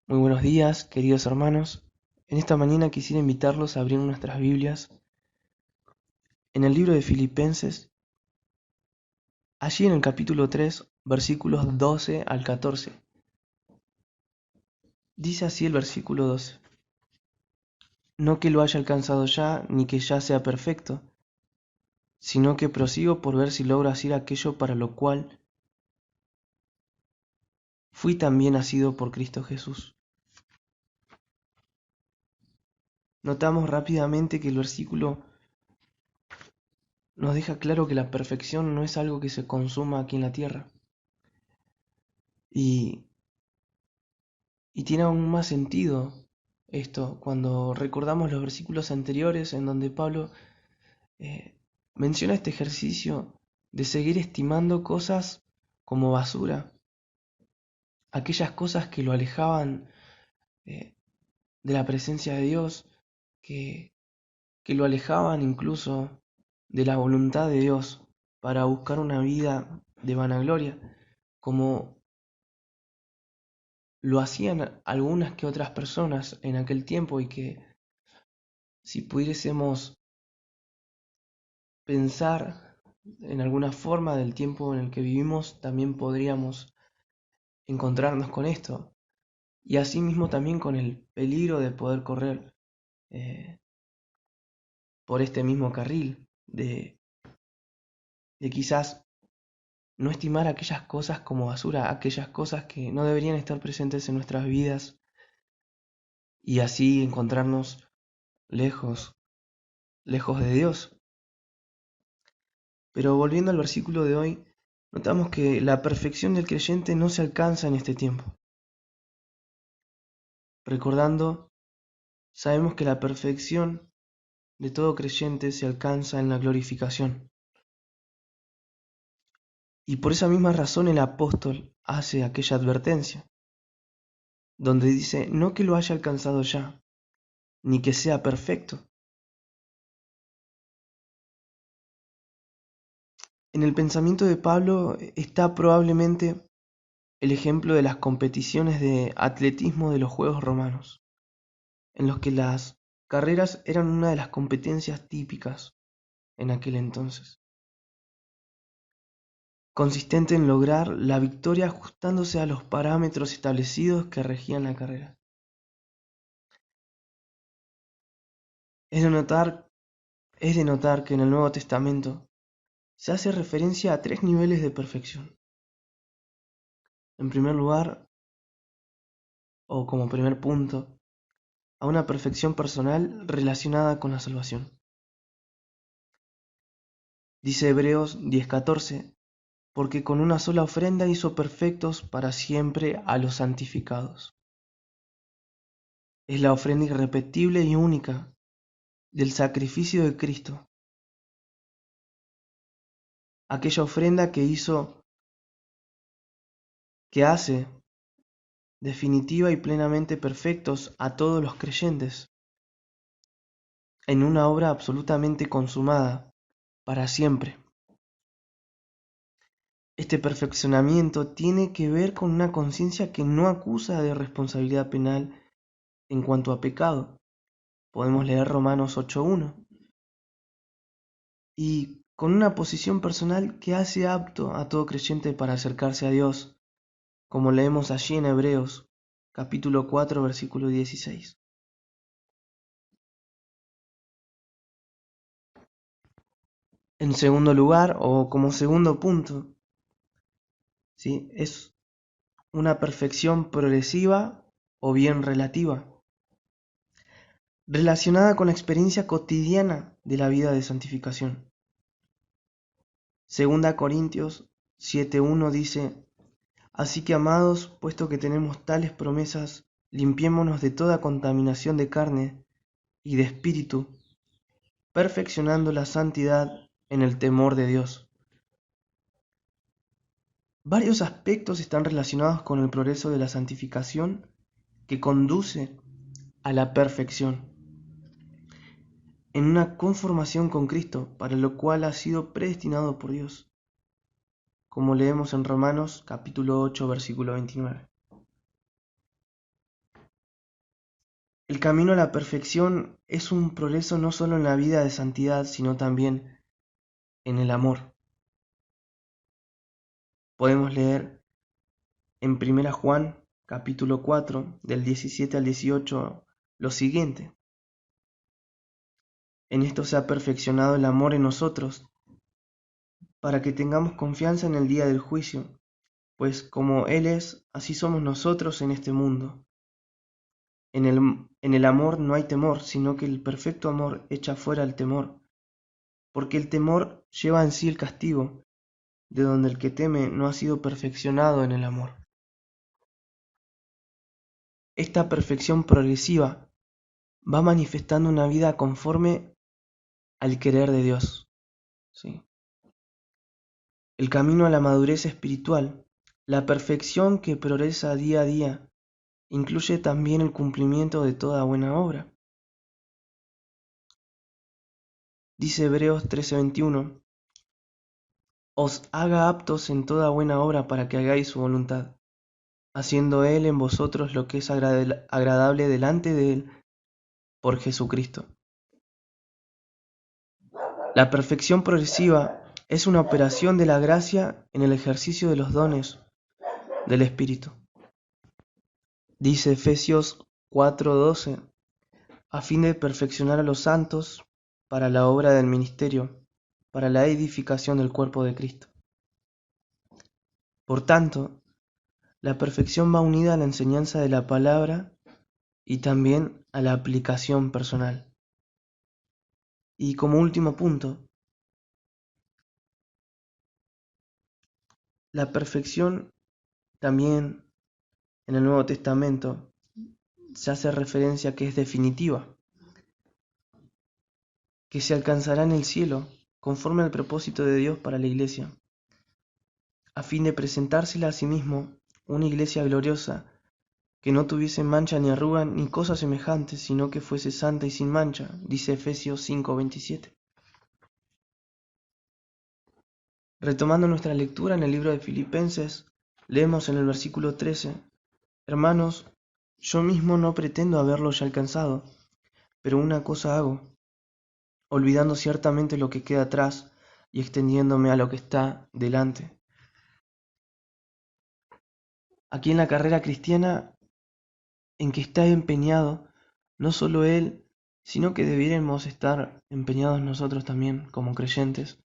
Muy buenos días, queridos hermanos. En esta mañana quisiera invitarlos a abrir nuestras Biblias en el libro de Filipenses, allí en el capítulo 3, versículos 12 al 14. Dice así el versículo 12: No que lo haya alcanzado ya, ni que ya sea perfecto, sino que prosigo por ver si logro hacer aquello para lo cual fui también nacido por Cristo Jesús. Notamos rápidamente que el versículo nos deja claro que la perfección no es algo que se consuma aquí en la tierra. Y tiene aún más sentido esto cuando recordamos los versículos anteriores en donde Pablo eh, menciona este ejercicio de seguir estimando cosas como basura, aquellas cosas que lo alejaban eh, de la presencia de Dios, que, que lo alejaban incluso de la voluntad de Dios para buscar una vida de vanagloria, como lo hacían algunas que otras personas en aquel tiempo, y que si pudiésemos pensar en alguna forma del tiempo en el que vivimos, también podríamos encontrarnos con esto. Y asimismo también con el peligro de poder correr eh, por este mismo carril, de quizás no estimar aquellas cosas como basura, aquellas cosas que no deberían estar presentes en nuestras vidas, y así encontrarnos lejos, lejos de Dios. Pero volviendo al versículo de hoy, notamos que la perfección del creyente no se alcanza en este tiempo. Recordando, sabemos que la perfección de todo creyente se alcanza en la glorificación. Y por esa misma razón el apóstol hace aquella advertencia, donde dice, no que lo haya alcanzado ya, ni que sea perfecto. En el pensamiento de Pablo está probablemente el ejemplo de las competiciones de atletismo de los Juegos Romanos, en los que las carreras eran una de las competencias típicas en aquel entonces, consistente en lograr la victoria ajustándose a los parámetros establecidos que regían la carrera. Es de notar, es de notar que en el Nuevo Testamento se hace referencia a tres niveles de perfección. En primer lugar, o como primer punto, a una perfección personal relacionada con la salvación. Dice Hebreos 10:14, porque con una sola ofrenda hizo perfectos para siempre a los santificados. Es la ofrenda irrepetible y única del sacrificio de Cristo, aquella ofrenda que hace definitiva y plenamente perfectos a todos los creyentes, en una obra absolutamente consumada para siempre. Este perfeccionamiento tiene que ver con una conciencia que no acusa de responsabilidad penal en cuanto a pecado. Podemos leer Romanos 8:1. Y con una posición personal que hace apto a todo creyente para acercarse a Dios, como leemos allí en Hebreos, capítulo 4, versículo 16. En segundo lugar, o como segundo punto, ¿sí?, es una perfección progresiva o bien relativa, relacionada con la experiencia cotidiana de la vida de santificación. Segunda Corintios 7:1 dice, así que amados, puesto que tenemos tales promesas, limpiémonos de toda contaminación de carne y de espíritu, perfeccionando la santidad en el temor de Dios. Varios aspectos están relacionados con el progreso de la santificación que conduce a la perfección, en una conformación con Cristo, para lo cual ha sido predestinado por Dios, como leemos en Romanos capítulo 8, versículo 29. El camino a la perfección es un progreso no solo en la vida de santidad, sino también en el amor. Podemos leer en Primera Juan, capítulo 4, del 17 al 18, lo siguiente. En esto se ha perfeccionado el amor en nosotros, para que tengamos confianza en el día del juicio, pues como Él es, así somos nosotros en este mundo. En el amor no hay temor, sino que el perfecto amor echa fuera el temor, porque el temor lleva en sí el castigo, de donde el que teme no ha sido perfeccionado en el amor. Esta perfección progresiva va manifestando una vida conforme al querer de Dios. ¿Sí? El camino a la madurez espiritual, la perfección que progresa día a día, incluye también el cumplimiento de toda buena obra. Dice Hebreos 13:21, os haga aptos en toda buena obra para que hagáis su voluntad, haciendo Él en vosotros lo que es agradable delante de Él por Jesucristo. La perfección progresiva es una operación de la gracia en el ejercicio de los dones del Espíritu. Dice Efesios 4:12, a fin de perfeccionar a los santos para la obra del ministerio, para la edificación del cuerpo de Cristo. Por tanto, la perfección va unida a la enseñanza de la palabra y también a la aplicación personal. Y como último punto, la perfección también en el Nuevo Testamento se hace referencia a que es definitiva, que se alcanzará en el cielo conforme al propósito de Dios para la iglesia, a fin de presentársela a sí mismo una iglesia gloriosa, que no tuviese mancha ni arruga ni cosa semejante, sino que fuese santa y sin mancha, dice Efesios 5:27. Retomando nuestra lectura en el libro de Filipenses, leemos en el versículo 13, hermanos, yo mismo no pretendo haberlo ya alcanzado, pero una cosa hago, olvidando ciertamente lo que queda atrás y extendiéndome a lo que está delante. Aquí en la carrera cristiana en que está empeñado no solo él, sino que debiéramos estar empeñados nosotros también como creyentes,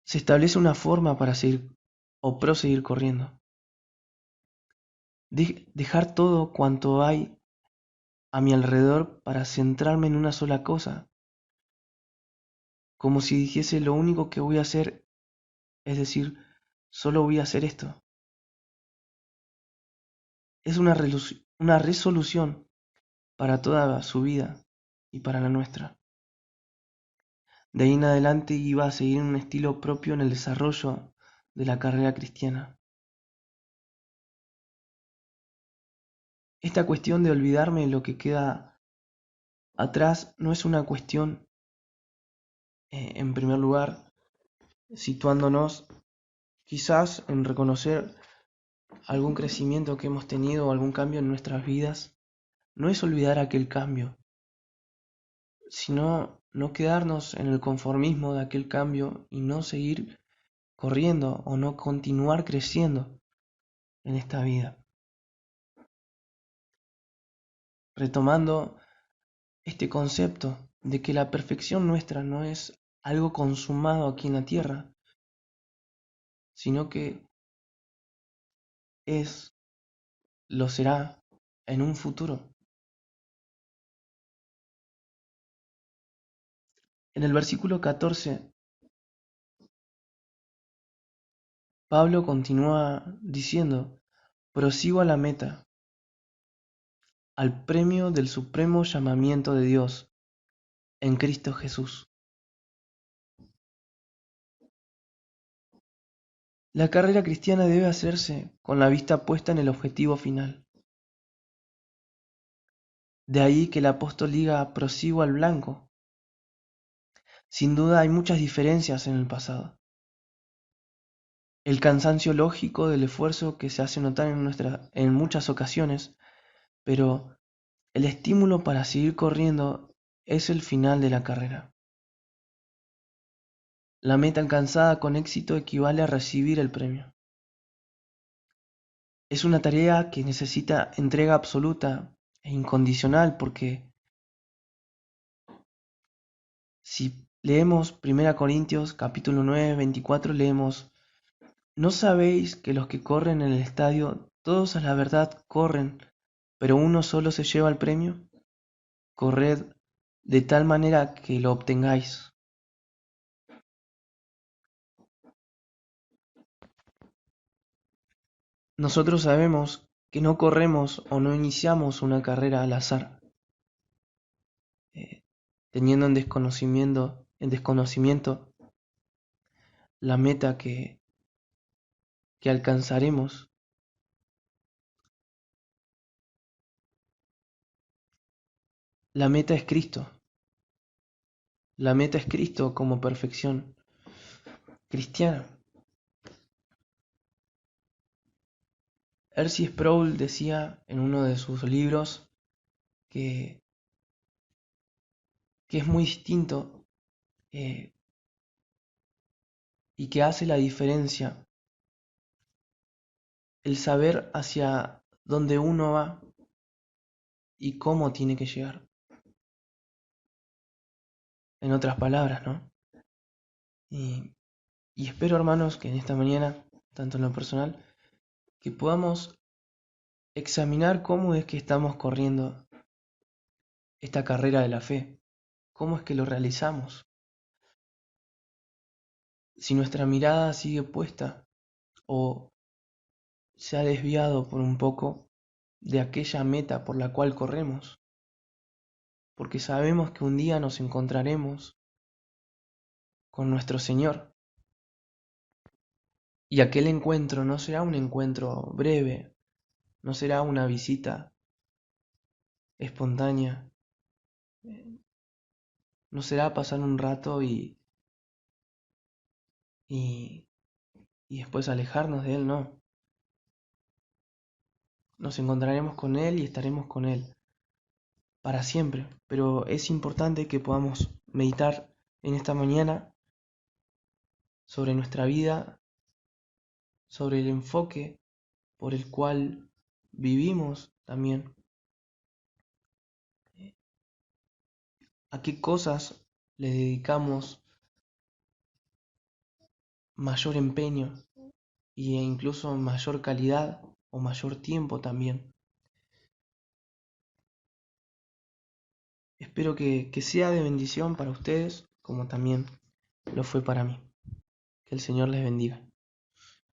se establece una forma para seguir o proseguir corriendo. Dejar todo cuanto hay a mi alrededor para centrarme en una sola cosa, como si dijese lo único que voy a hacer, es decir, solo voy a hacer esto. Es una resolución para toda su vida y para la nuestra. De ahí en adelante iba a seguir un estilo propio en el desarrollo de la carrera cristiana. Esta cuestión de olvidarme de lo que queda atrás no es una cuestión, en primer lugar, situándonos quizás en reconocer algún crecimiento que hemos tenido o algún cambio en nuestras vidas. No es olvidar aquel cambio, sino no quedarnos en el conformismo de aquel cambio y no seguir corriendo o no continuar creciendo en esta vida. Retomando este concepto de que la perfección nuestra no es algo consumado aquí en la tierra, sino que lo será en un futuro. En el versículo 14, Pablo continúa diciendo, prosigo a la meta, al premio del supremo llamamiento de Dios en Cristo Jesús. La carrera cristiana debe hacerse con la vista puesta en el objetivo final. De ahí que el apóstol diga prosigo al blanco. Sin duda hay muchas diferencias en el pasado. El cansancio lógico del esfuerzo que se hace notar en muchas ocasiones, pero El estímulo para seguir corriendo es el final de la carrera. La meta alcanzada con éxito equivale a recibir el premio. Es una tarea que necesita entrega absoluta e incondicional porque si leemos 1 Corintios capítulo 9, 24, leemos: ¿No sabéis que los que corren en el estadio, todos a la verdad corren, pero uno solo se lleva el premio? Corred de tal manera que lo obtengáis. Nosotros sabemos que no corremos o no iniciamos una carrera al azar, eh, teniendo en desconocimiento la meta que alcanzaremos. La meta es Cristo. La meta es Cristo como perfección cristiana. R.C. Sproul decía en uno de sus libros que, que es muy distinto, eh, y que hace la diferencia el saber hacia dónde uno va y cómo tiene que llegar. En otras palabras, ¿no? Y, y espero, hermanos, que en esta mañana, tanto en lo personal, que podamos examinar cómo es que estamos corriendo esta carrera de la fe, cómo es que lo realizamos. Si nuestra mirada sigue puesta o se ha desviado por un poco de aquella meta por la cual corremos, porque sabemos que un día nos encontraremos con nuestro Señor. Y aquel encuentro no será un encuentro breve, no será una visita espontánea, no será pasar un rato y, y después alejarnos de Él, no. Nos encontraremos con Él y estaremos con Él para siempre. Pero es importante que podamos meditar en esta mañana sobre nuestra vida, sobre el enfoque por el cual vivimos también, a qué cosas le dedicamos mayor empeño e incluso mayor calidad o mayor tiempo también. Espero que sea de bendición para ustedes como también lo fue para mí. Que el Señor les bendiga.